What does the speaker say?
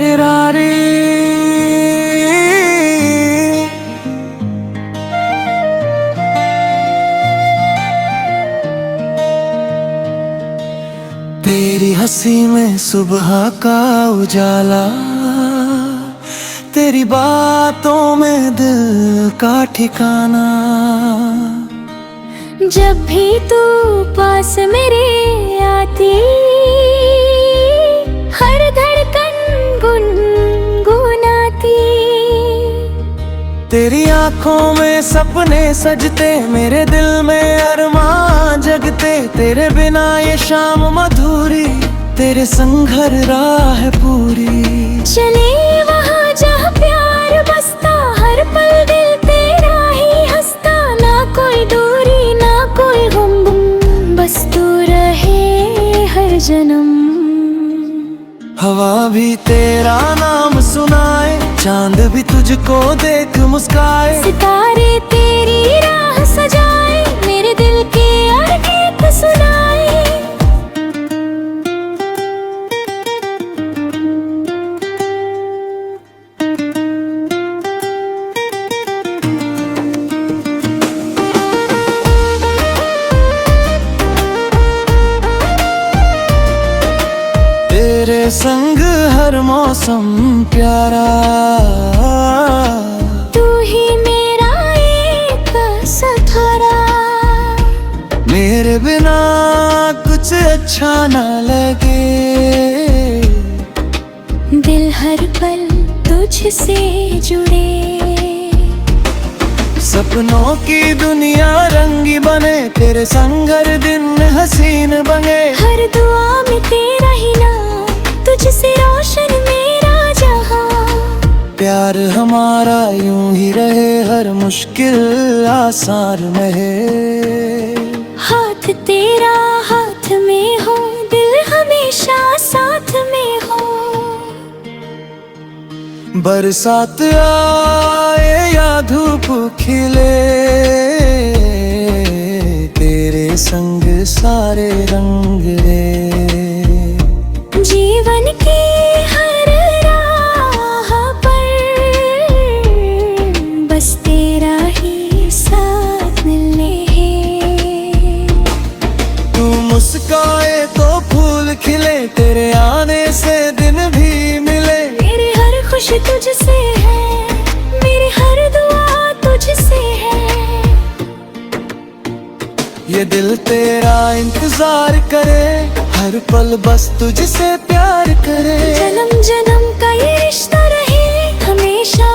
इरारी। तेरी हंसी में सुबह का उजाला, तेरी बातों में दिल का ठिकाना। जब भी तू पास मेरे आती, हर धड़कन गुनगुनाती। तेरी आंखों में सपने सजते, मेरे दिल में अरमां जगते। तेरे बिना ये शाम मधुरी, तेरे संग हर राह पूरी। चले वहाँ जहाँ प्यार बसता, हर पल दिल तेरा ही हंसता। ना कोई दूरी ना कोई गुम, बस तू रहे हर जन्म। हवा भी तेरा नाम सुनाए, चांद भी तुझको देख मुस्काए। सितारे तेरी राह सजाए, मेरे दिल के और गीत सुनाए। तेरे संग हर मौसम प्यारा, तू ही मेरा एक सहारा। मेरे बिना कुछ अच्छा न लगे, दिल हर पल तुझसे जुड़े। सपनों की दुनिया रंगी बने, तेरे संग हर दिन हसीन बने। हर दुआ में तेरा ही नाम, तुझसे रोशन मेरा जहां। प्यार हमारा यूं ही रहे, हर मुश्किल आसान रहे। हाथ तेरा हाथ में हो, दिल हमेशा साथ में हो। बरसात आए या धूप खिले, तेरे संग सारे रंग रे। जीवन की हर राह पर बस तेरा ही साथ मिलने है। तू मुस्काए तो फूल खिले, तेरे आने से दिन भी मिले। मेरी हर खुशी तुझसे है, मेरी हर दुआ तुझसे है। ये दिल तेरा इंतजार करे, हर पल बस तुझसे प्यार करे। जन्म जन्म का ये रिश्ता रहे हमेशा।